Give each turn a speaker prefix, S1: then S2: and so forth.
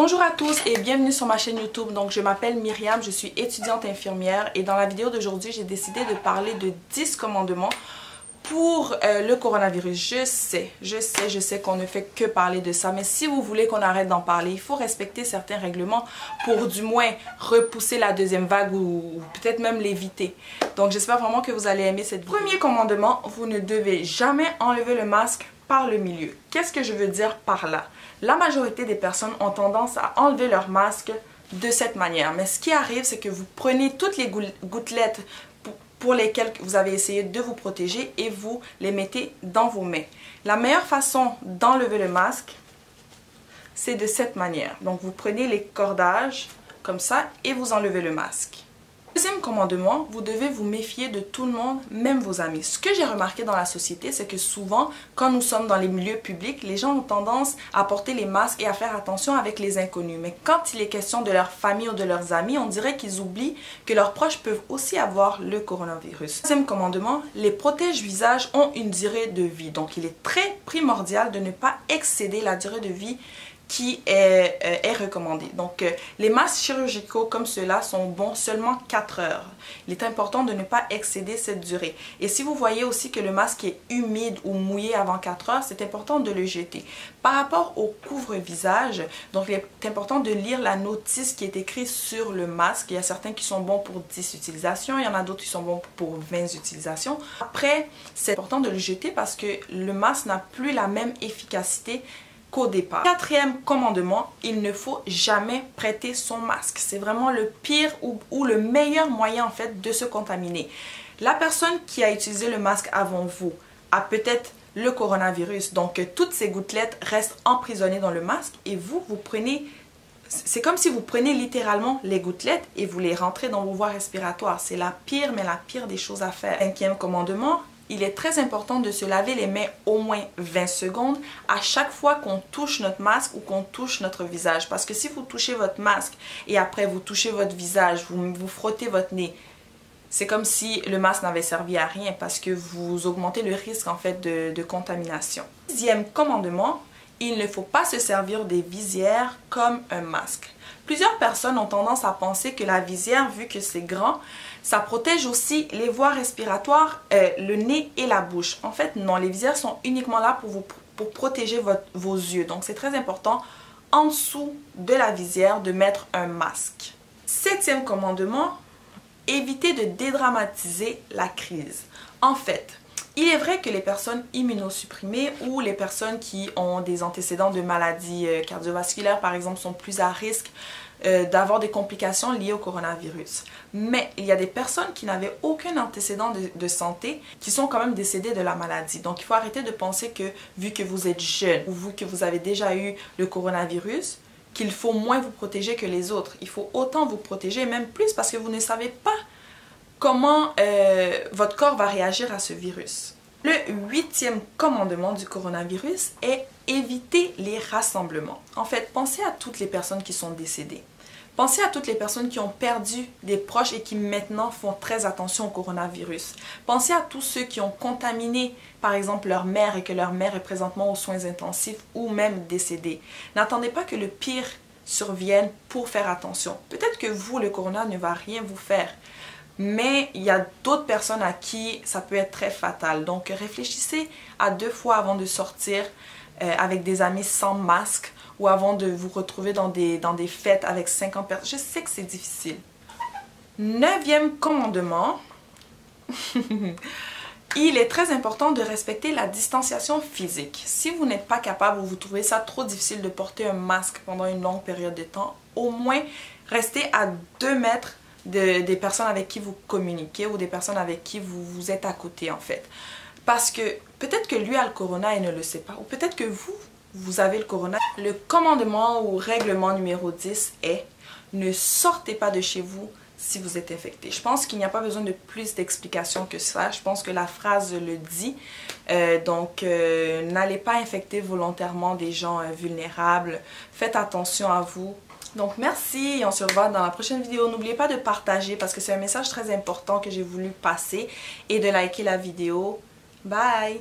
S1: Bonjour à tous et bienvenue sur ma chaîne YouTube. Donc je m'appelle Myriam, je suis étudiante infirmière et dans la vidéo d'aujourd'hui j'ai décidé de parler de 10 commandements pour le coronavirus. Je sais qu'on ne fait que parler de ça, mais si vous voulez qu'on arrête d'en parler, il faut respecter certains règlements pour du moins repousser la deuxième vague ou peut-être même l'éviter. Donc j'espère vraiment que vous allez aimer cette vidéo. Premier commandement, vous ne devez jamais enlever le masque par le milieu. Qu'est-ce que je veux dire par là? La majorité des personnes ont tendance à enlever leur masque de cette manière. Mais ce qui arrive, c'est que vous prenez toutes les gouttelettes pour lesquelles vous avez essayé de vous protéger et vous les mettez dans vos mains. La meilleure façon d'enlever le masque, c'est de cette manière. Donc vous prenez les cordages comme ça et vous enlevez le masque. Deuxième commandement, vous devez vous méfier de tout le monde, même vos amis. Ce que j'ai remarqué dans la société, c'est que souvent, quand nous sommes dans les milieux publics, les gens ont tendance à porter les masques et à faire attention avec les inconnus. Mais quand il est question de leur famille ou de leurs amis, on dirait qu'ils oublient que leurs proches peuvent aussi avoir le coronavirus. Troisième commandement, les protège-visages ont une durée de vie. Donc, il est très primordial de ne pas excéder la durée de vie qui est recommandé. Donc, les masques chirurgicaux comme ceux-là sont bons seulement 4 heures. Il est important de ne pas excéder cette durée. Et si vous voyez aussi que le masque est humide ou mouillé avant 4 heures, c'est important de le jeter. Par rapport au couvre-visage, donc il est important de lire la notice qui est écrite sur le masque. Il y a certains qui sont bons pour 10 utilisations, il y en a d'autres qui sont bons pour 20 utilisations. Après, c'est important de le jeter parce que le masque n'a plus la même efficacité qu'au départ. Quatrième commandement, il ne faut jamais prêter son masque. C'est vraiment le pire ou le meilleur moyen en fait de se contaminer. La personne qui a utilisé le masque avant vous a peut-être le coronavirus. Donc toutes ces gouttelettes restent emprisonnées dans le masque et vous prenez... C'est comme si vous prenez littéralement les gouttelettes et vous les rentrez dans vos voies respiratoires. C'est la pire, mais la pire des choses à faire. Cinquième commandement, il est très important de se laver les mains au moins 20 secondes à chaque fois qu'on touche notre masque ou qu'on touche notre visage. Parce que si vous touchez votre masque et après vous touchez votre visage, vous frottez votre nez, c'est comme si le masque n'avait servi à rien parce que vous augmentez le risque en fait de contamination. Sixième commandement, il ne faut pas se servir des visières comme un masque. Plusieurs personnes ont tendance à penser que la visière, vu que c'est grand, ça protège aussi les voies respiratoires, le nez et la bouche. En fait, non, les visières sont uniquement là pour protéger vos yeux. Donc, c'est très important, en dessous de la visière, de mettre un masque. Septième commandement, évitez de dédramatiser la crise. En fait, il est vrai que les personnes immunosupprimées ou les personnes qui ont des antécédents de maladies cardiovasculaires, par exemple, sont plus à risque d'avoir des complications liées au coronavirus. Mais il y a des personnes qui n'avaient aucun antécédent de santé qui sont quand même décédées de la maladie. Donc il faut arrêter de penser que vu que vous êtes jeune ou vu que vous avez déjà eu le coronavirus, qu'il faut moins vous protéger que les autres. Il faut autant vous protéger, même plus, parce que vous ne savez pas comment votre corps va réagir à ce virus. Le huitième commandement du coronavirus est éviter les rassemblements. En fait, pensez à toutes les personnes qui sont décédées. Pensez à toutes les personnes qui ont perdu des proches et qui maintenant font très attention au coronavirus. Pensez à tous ceux qui ont contaminé, par exemple, leur mère et que leur mère est présentement aux soins intensifs ou même décédée. N'attendez pas que le pire survienne pour faire attention. Peut-être que vous, le corona, ne va rien vous faire. Mais il y a d'autres personnes à qui ça peut être très fatal. Donc réfléchissez à 2 fois avant de sortir avec des amis sans masque ou avant de vous retrouver dans des fêtes avec 50 personnes. Je sais que c'est difficile. 9e commandement. Il est très important de respecter la distanciation physique. Si vous n'êtes pas capable ou vous trouvez ça trop difficile de porter un masque pendant une longue période de temps, au moins restez à 2 mètres des personnes avec qui vous communiquez ou des personnes avec qui vous êtes à côté en fait. Parce que peut-être que lui a le corona et ne le sait pas, ou peut-être que vous avez le corona. Le commandement ou règlement numéro 10 est ne sortez pas de chez vous si vous êtes infecté. Je pense qu'il n'y a pas besoin de plus d'explications que ça. Je pense que la phrase le dit. Donc, n'allez pas infecter volontairement des gens vulnérables. Faites attention à vous. Donc merci et on se revoit dans la prochaine vidéo. N'oubliez pas de partager parce que c'est un message très important que j'ai voulu passer et de liker la vidéo. Bye!